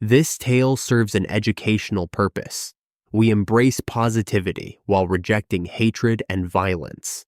This tale serves an educational purpose. We embrace positivity while rejecting hatred and violence.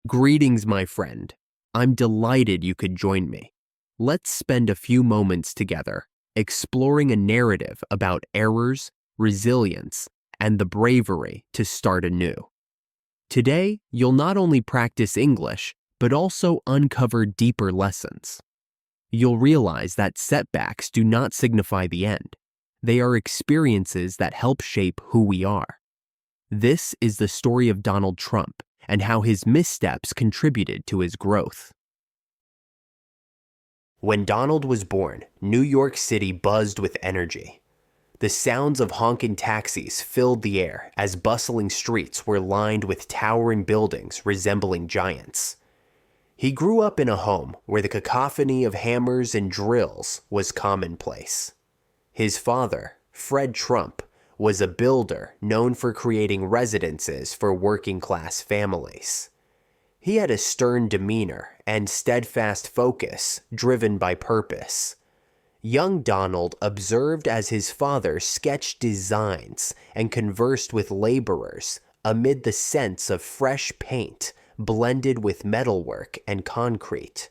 Greetings, my friend. I'm delighted you could join me. Let's spend a few moments together exploring a narrative about errors, resilience, and the bravery to start anew. Today, you'll not only practice English, but also uncover deeper lessons. You'll realize that setbacks do not signify the end. They are experiences that help shape who we are. This is the story of Donald Trump and how his missteps contributed to his growth. When Donald was born, New York City buzzed with energy. The sounds of honking taxis filled the air as bustling streets were lined with towering buildings resembling giants. He grew up in a home where the cacophony of hammers and drills was commonplace. His father, Fred Trump, was a builder known for creating residences for working-class families. He had a stern demeanor and steadfast focus driven by purpose. Young Donald observed as his father sketched designs and conversed with laborers amid the scents of fresh paint blended with metalwork and concrete.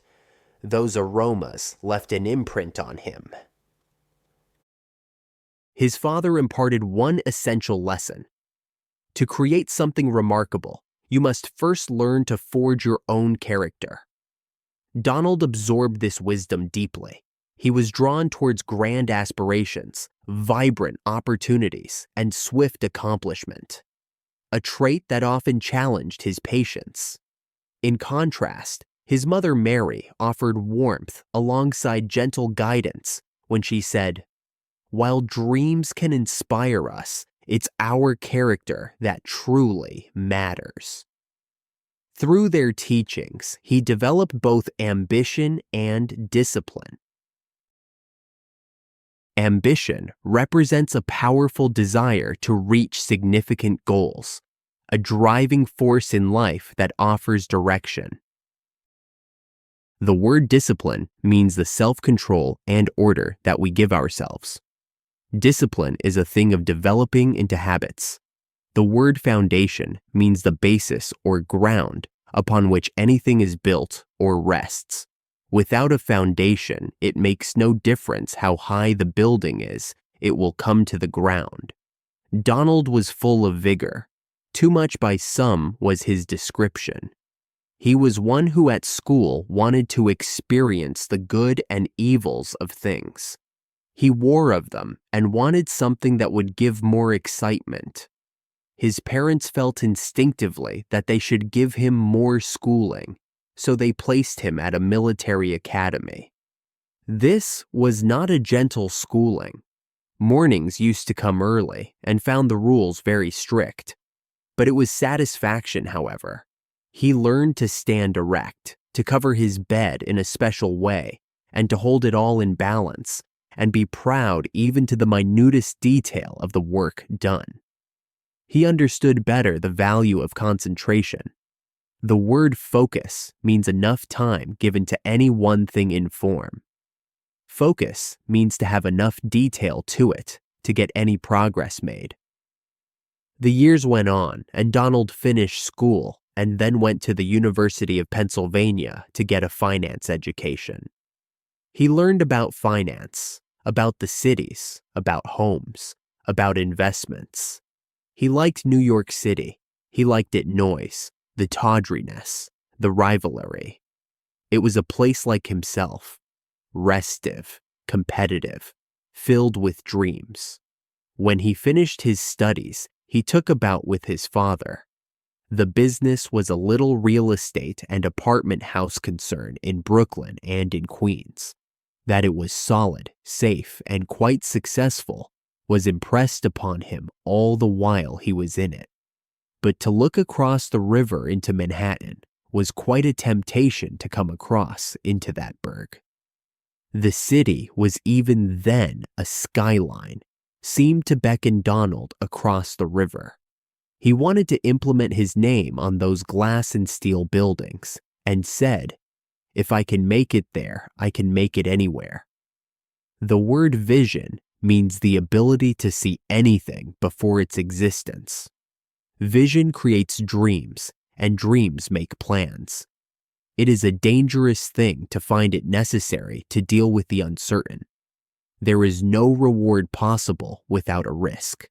Those aromas left an imprint on him. His father imparted one essential lesson. To create something remarkable, you must first learn to forge your own character. Donald absorbed this wisdom deeply. He was drawn towards grand aspirations, vibrant opportunities, and swift accomplishment, a trait that often challenged his patience. In contrast, his mother Mary offered warmth alongside gentle guidance when she said, "While dreams can inspire us, it's our character that truly matters." Through their teachings, he developed both ambition and discipline. Ambition represents a powerful desire to reach significant goals, a driving force in life that offers direction. The word discipline means the self-control and order that we give ourselves. Discipline is a thing of developing into habits. The word foundation means the basis or ground upon which anything is built or rests. Without a foundation, it makes no difference how high the building is, it will come to the ground. Donald was full of vigor. Too much by some was his description. He was one who at school wanted to experience the good and evils of things. He wore of them and wanted something that would give more excitement. His parents felt instinctively that they should give him more schooling, so they placed him at a military academy. This was not a gentle schooling. Mornings used to come early and found the rules very strict. But it was satisfaction, however. He learned to stand erect, to cover his bed in a special way, and to hold it all in balance, and be proud even to the minutest detail of the work done. He understood better the value of concentration. The word focus means enough time given to any one thing in form. Focus means to have enough detail to it to get any progress made. The years went on, and Donald finished school and then went to the University of Pennsylvania to get a finance education. He learned about finance, about the cities, about homes, about investments. He liked New York City. He liked its noise, the tawdriness, the rivalry. It was a place like himself, restive, competitive, filled with dreams. When he finished his studies, he took about with his father. The business was a little real estate and apartment house concern in Brooklyn and in Queens. That it was solid, safe, and quite successful was impressed upon him all the while he was in it. But to look across the river into Manhattan was quite a temptation to come across into that burg. The city was even then a skyline, seemed to beckon Donald across the river. He wanted to implement his name on those glass and steel buildings, and said, "If I can make it there, I can make it anywhere." The word vision means the ability to see anything before its existence. Vision creates dreams, and dreams make plans. It is a dangerous thing to find it necessary to deal with the uncertain. There is no reward possible without a risk.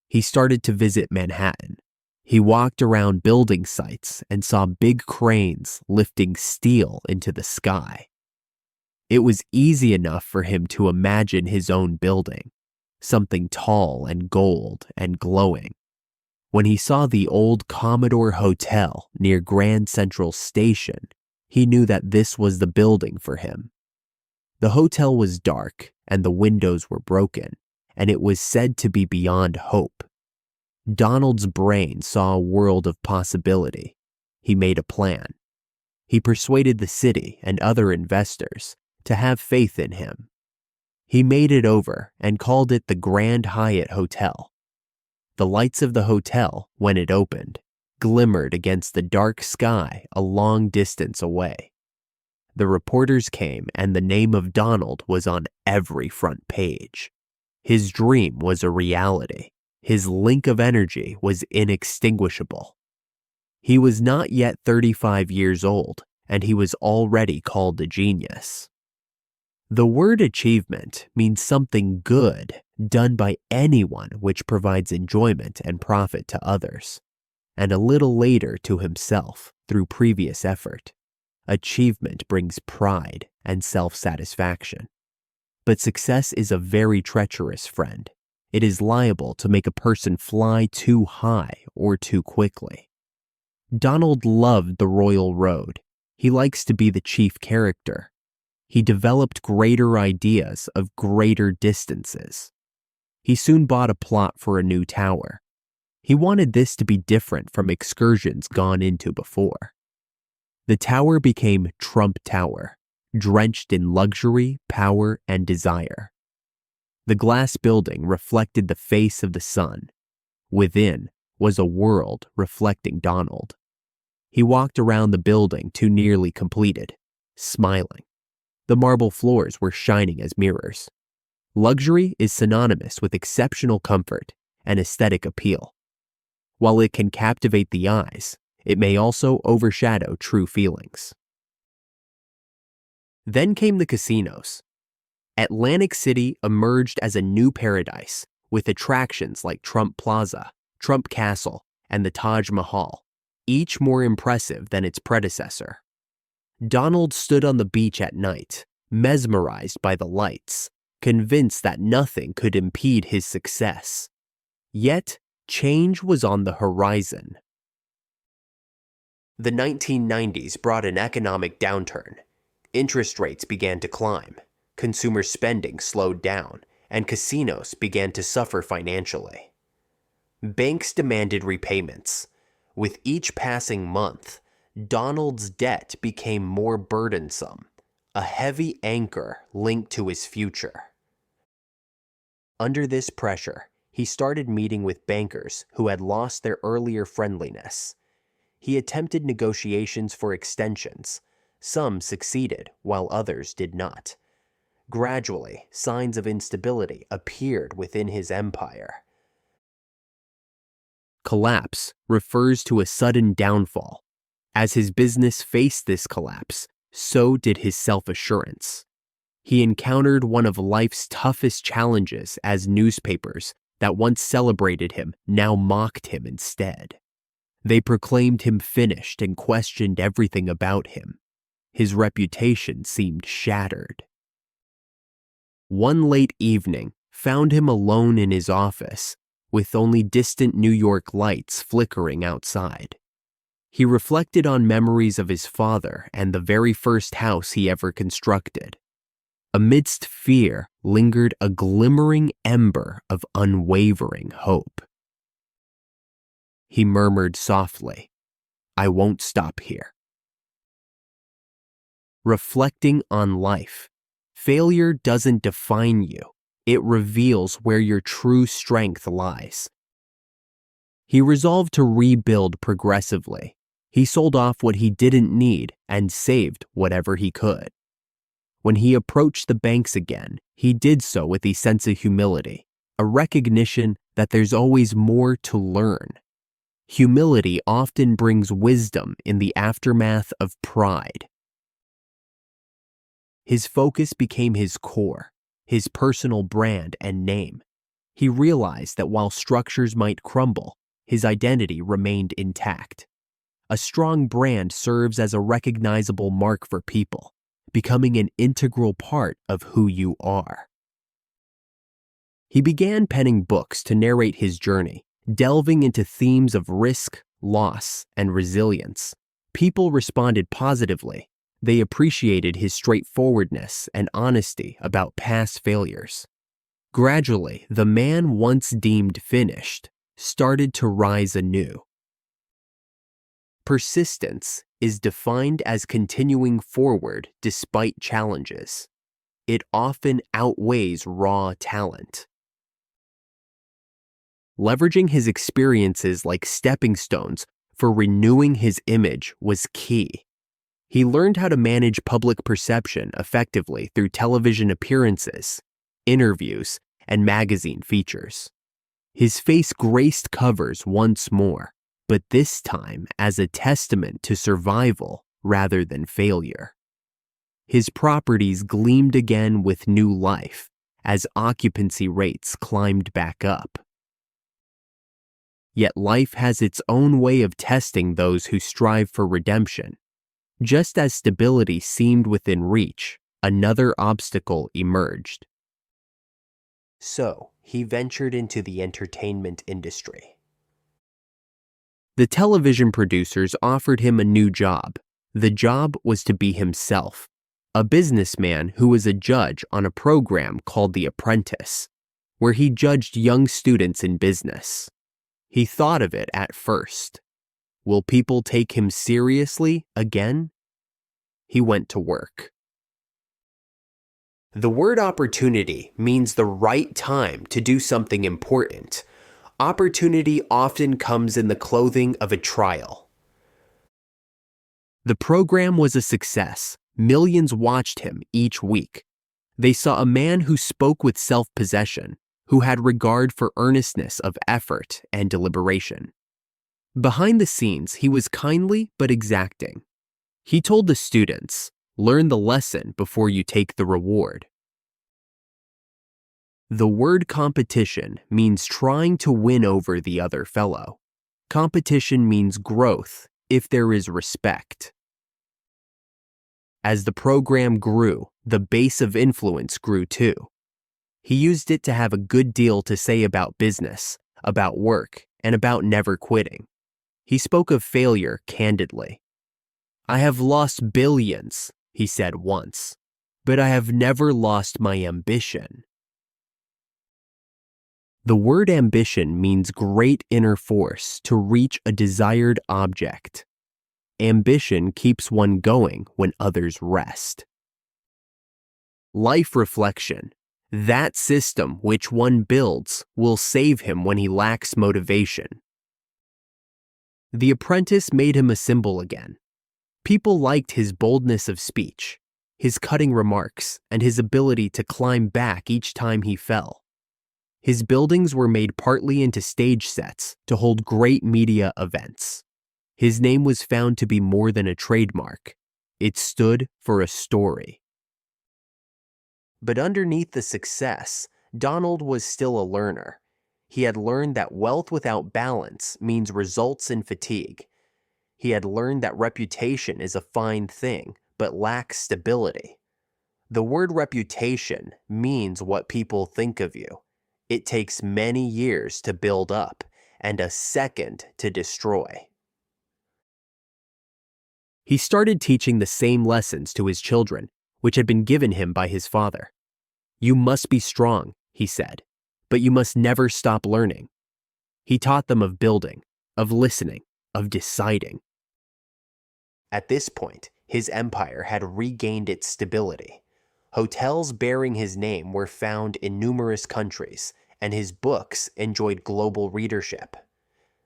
He started to visit Manhattan. He walked around building sites and saw big cranes lifting steel into the sky. It was easy enough for him to imagine his own building, something tall and gold and glowing. When he saw the old Commodore Hotel near Grand Central Station, he knew that this was the building for him. The hotel was dark and the windows were broken, and it was said to be beyond hope. Donald's brain saw a world of possibility. He made a plan. He persuaded the city and other investors to have faith in him. He made it over and called it the Grand Hyatt Hotel. The lights of the hotel, when it opened, glimmered against the dark sky a long distance away. The reporters came and the name of Donald was on every front page. His dream was a reality. His link of energy was inextinguishable. He was not yet 35 years old, and he was already called a genius. The word achievement means something good done by anyone which provides enjoyment and profit to others, and a little later to himself through previous effort. Achievement brings pride and self-satisfaction. But success is a very treacherous friend. It is liable to make a person fly too high or too quickly. Donald loved the Royal Road. He likes to be the chief character. He developed greater ideas of greater distances. He soon bought a plot for a new tower. He wanted this to be different from excursions gone into before. The tower became Trump Tower, drenched in luxury, power, and desire. The glass building reflected the face of the sun. Within was a world reflecting Donald. He walked around the building to nearly completed, smiling. The marble floors were shining as mirrors. Luxury is synonymous with exceptional comfort and aesthetic appeal. While it can captivate the eyes, it may also overshadow true feelings. Then came the casinos. Atlantic City emerged as a new paradise with attractions like Trump Plaza, Trump Castle, and the Taj Mahal, each more impressive than its predecessor. Donald stood on the beach at night, mesmerized by the lights, convinced that nothing could impede his success. Yet, change was on the horizon. The 1990s brought an economic downturn. Interest rates began to climb, consumer spending slowed down, and casinos began to suffer financially. Banks demanded repayments. With each passing month, Donald's debt became more burdensome, a heavy anchor linked to his future. Under this pressure, he started meeting with bankers who had lost their earlier friendliness. He attempted negotiations for extensions. Some succeeded, while others did not. Gradually, signs of instability appeared within his empire. Collapse refers to a sudden downfall. As his business faced this collapse, so did his self-assurance. He encountered one of life's toughest challenges as newspapers that once celebrated him now mocked him instead. They proclaimed him finished and questioned everything about him. His reputation seemed shattered. One late evening found him alone in his office, with only distant New York lights flickering outside. He reflected on memories of his father and the very first house he ever constructed. Amidst fear lingered a glimmering ember of unwavering hope. He murmured softly, "I won't stop here." Reflecting on life, failure doesn't define you. It reveals where your true strength lies. He resolved to rebuild progressively. He sold off what he didn't need and saved whatever he could. When he approached the banks again, he did so with a sense of humility, a recognition that there's always more to learn. Humility often brings wisdom in the aftermath of pride. His focus became his core, his personal brand and name. He realized that while structures might crumble, his identity remained intact. A strong brand serves as a recognizable mark for people, becoming an integral part of who you are. He began penning books to narrate his journey, delving into themes of risk, loss, and resilience. People responded positively. They appreciated his straightforwardness and honesty about past failures. Gradually, the man once deemed finished started to rise anew. Persistence is defined as continuing forward despite challenges. It often outweighs raw talent. Leveraging his experiences like stepping stones for renewing his image was key. He learned how to manage public perception effectively through television appearances, interviews, and magazine features. His face graced covers once more, but this time as a testament to survival rather than failure. His properties gleamed again with new life as occupancy rates climbed back up. Yet life has its own way of testing those who strive for redemption. Just as stability seemed within reach, another obstacle emerged. So, he ventured into the entertainment industry. The television producers offered him a new job. The job was to be himself, a businessman who was a judge on a program called The Apprentice, where he judged young students in business. He thought of it at first. Will people take him seriously again? He went to work. The word opportunity means the right time to do something important. Opportunity often comes in the clothing of a trial. The program was a success. Millions watched him each week. They saw a man who spoke with self-possession, who had regard for earnestness of effort and deliberation. Behind the scenes, he was kindly but exacting. He told the students, "Learn the lesson before you take the reward." The word competition means trying to win over the other fellow. Competition means growth if there is respect. As the program grew, the base of influence grew too. He used it to have a good deal to say about business, about work, and about never quitting. He spoke of failure candidly. "I have lost billions," he said once, "but I have never lost my ambition." The word ambition means great inner force to reach a desired object. Ambition keeps one going when others rest. Life reflection. That system which one builds will save him when he lacks motivation. The Apprentice made him a symbol again. People liked his boldness of speech, his cutting remarks, and his ability to climb back each time he fell. His buildings were made partly into stage sets to hold great media events. His name was found to be more than a trademark. It stood for a story. But underneath the success, Donald was still a learner. He had learned that wealth without balance means results in fatigue. He had learned that reputation is a fine thing, but lacks stability. The word reputation means what people think of you. It takes many years to build up and a second to destroy. He started teaching the same lessons to his children, which had been given him by his father. "You must be strong," he said, "but you must never stop learning." He taught them of building, of listening, of deciding. At this point, his empire had regained its stability. Hotels bearing his name were found in numerous countries, and his books enjoyed global readership.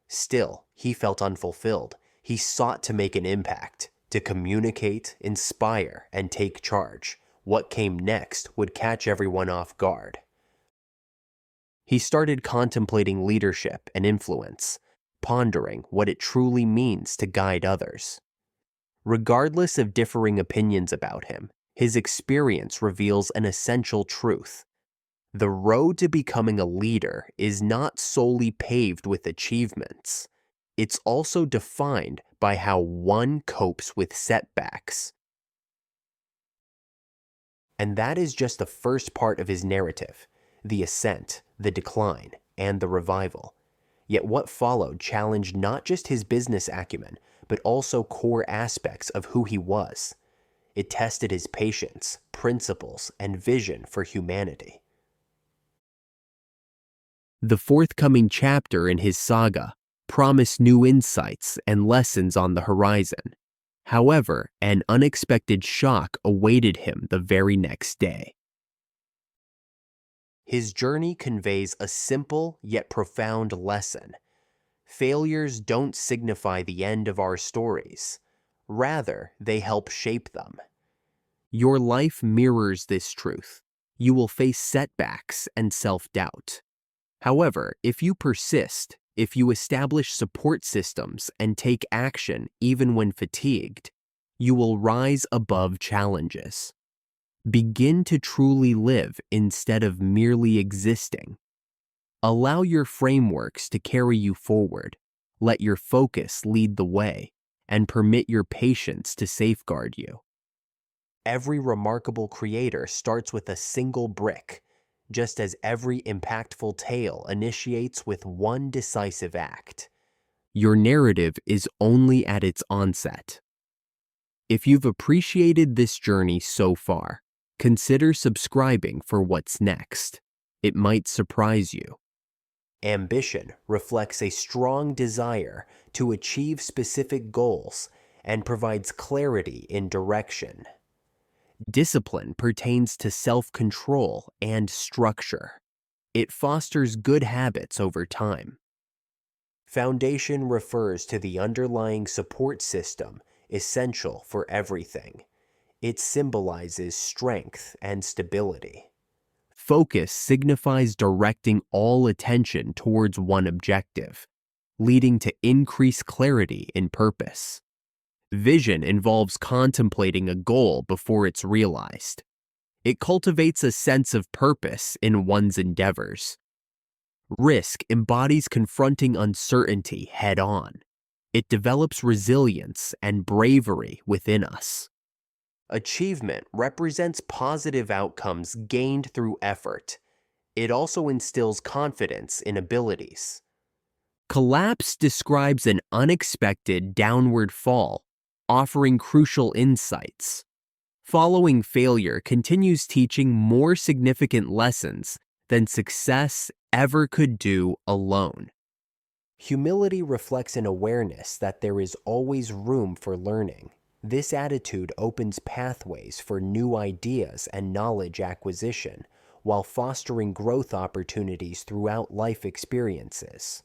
Still, he felt unfulfilled. He sought to make an impact, to communicate, inspire, and take charge. What came next would catch everyone off guard. He started contemplating leadership and influence, pondering what it truly means to guide others. Regardless of differing opinions about him, his experience reveals an essential truth. The road to becoming a leader is not solely paved with achievements. It's also defined by how one copes with setbacks. And that is just the first part of his narrative, the ascent, the decline, and the revival. Yet what followed challenged not just his business acumen, but also core aspects of who he was. It tested his patience, principles, and vision for humanity. The forthcoming chapter in his saga promised new insights and lessons on the horizon. However, an unexpected shock awaited him the very next day. His journey conveys a simple yet profound lesson. Failures don't signify the end of our stories. Rather, they help shape them. Your life mirrors this truth. You will face setbacks and self-doubt. However, if you persist, if you establish support systems and take action even when fatigued, you will rise above challenges. Begin to truly live instead of merely existing. Allow your frameworks to carry you forward. Let your focus lead the way, and permit your patience to safeguard you. Every remarkable creator starts with a single brick, just as every impactful tale initiates with one decisive act. Your narrative is only at its onset. If you've appreciated this journey so far, consider subscribing for what's next. It might surprise you. Ambition reflects a strong desire to achieve specific goals and provides clarity in direction. Discipline pertains to self-control and structure. It fosters good habits over time. Foundation refers to the underlying support system essential for everything. It symbolizes strength and stability. Focus signifies directing all attention towards one objective, leading to increased clarity in purpose. Vision involves contemplating a goal before it's realized. It cultivates a sense of purpose in one's endeavors. Risk embodies confronting uncertainty head-on. It develops resilience and bravery within us. Achievement represents positive outcomes gained through effort. It also instills confidence in abilities. Collapse describes an unexpected downward fall, offering crucial insights. Following failure continues teaching more significant lessons than success ever could do alone. Humility reflects an awareness that there is always room for learning. This attitude opens pathways for new ideas and knowledge acquisition, while fostering growth opportunities throughout life experiences.